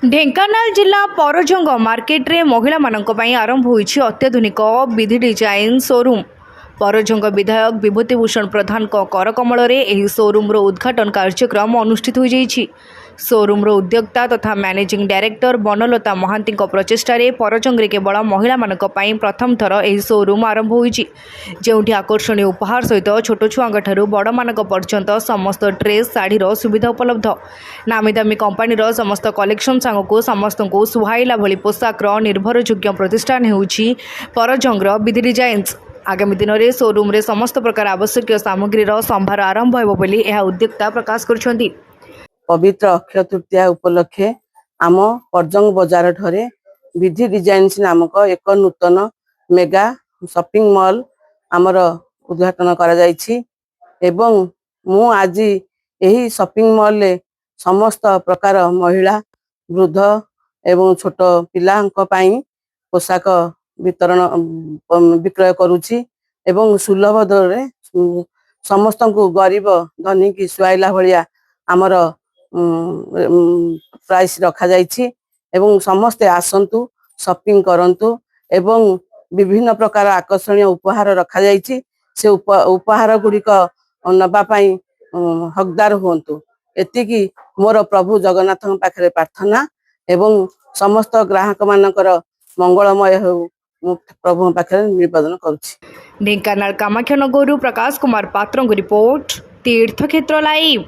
ଢେଙ୍କାନାଳ ଜିଲ୍ଲା ପରଜଙ୍ଗ ମାର୍କେଟରେ ମହିଳାମାନଙ୍କ ପାଇଁ ଆରମ୍ଭ ହୋଇଛି ଅତ୍ୟାଧୁନିକ ବିଧି ଡିଜାଇନ୍ ଶୋରୁମ୍। ପରଜଙ୍ଗ ବିଧାୟକ ବିଭୂତି ଭୂଷଣ ପ୍ରଧାନଙ୍କ କରକମଳରେ ଏହି ଶୋରୁମ୍ର ଉଦ୍ଘାଟନ କାର୍ଯ୍ୟକ୍ରମ ଅନୁଷ୍ଠିତ ହୋଇଯାଇଛି। ଶୋରୁମ୍ର ଉଦ୍ୟୋକ୍ତା ତଥା ମ୍ୟାନେଜିଂ ଡାଇରେକ୍ଟର ବନଲତା ମହାନ୍ତିଙ୍କ ପ୍ରଚେଷ୍ଟାରେ ପରଜଙ୍ଗରେ କେବଳ ମହିଳାମାନଙ୍କ ପାଇଁ ପ୍ରଥମ ଥର ଏହି ଶୋରୁମ୍ ଆରମ୍ଭ ହୋଇଛି, ଯେଉଁଠି ଆକର୍ଷଣୀୟ ଉପହାର ସହିତ ଛୋଟ ଛୁଆଙ୍କଠାରୁ ବଡ଼ମାନଙ୍କ ପର୍ଯ୍ୟନ୍ତ ସମସ୍ତ ଡ୍ରେସ୍ ଶାଢ଼ୀର ସୁବିଧା ଉପଲବ୍ଧ। ନାମିଦାମୀ କମ୍ପାନୀର ସମସ୍ତ କଲେକ୍ସନ୍ ସାଙ୍ଗକୁ ସମସ୍ତଙ୍କୁ ସୁହାଇଲା ଭଳି ପୋଷାକର ନିର୍ଭରଯୋଗ୍ୟ ପ୍ରତିଷ୍ଠାନ ହେଉଛି ପରଜଙ୍ଗର ବିଧି ଡିଜାଇନ୍ସ। ଆଗାମୀ ଦିନରେ ଶୋରୁମ୍ରେ ସମସ୍ତ ପ୍ରକାର ଆବଶ୍ୟକୀୟ ସାମଗ୍ରୀର ସମ୍ଭାର ଆରମ୍ଭ ହେବ ବୋଲି ଏହା ଉଦ୍ୟୋକ୍ତା ପ୍ରକାଶ କରିଛନ୍ତି। पवित्र अक्षय तृतीया उपलक्षे आम परजंग बजार ठरे विधि डिजाइन्स नामक एक नूतन मेगा शॉपिंग मॉल आमर उद्घाटन करा जायछि एवं मु आज यही शॉपिंग मॉल ले समस्त प्रकार महिला वृद्ध एवं छोट पिलांक पई पोशाक वितरण विक्रय करूछि एवं सुलभ दरे समस्त को गरीब धनी की सुआइला भलिया आमर प्राइस रखा जायछि एवं समस्ते आसंतु शॉपिंग करंतु एवं विभिन्न प्रकार आकर्षणीय उपहार रखा जायछि से उपहार गुड़िक नबा पई हकदार हुंतु एतिकी मोर प्रभु जगन्नाथ पाखरे प्रार्थना एवं समस्त ग्राहक मानकर मंगलमय हो प्रभु पाखरे निवेदन करूछि। ढेंकानाल कामाख्यानगरु प्रकाश कुमार पात्रଙ୍କ रिपोर्ट तीर्थक्षेत्र लाइव।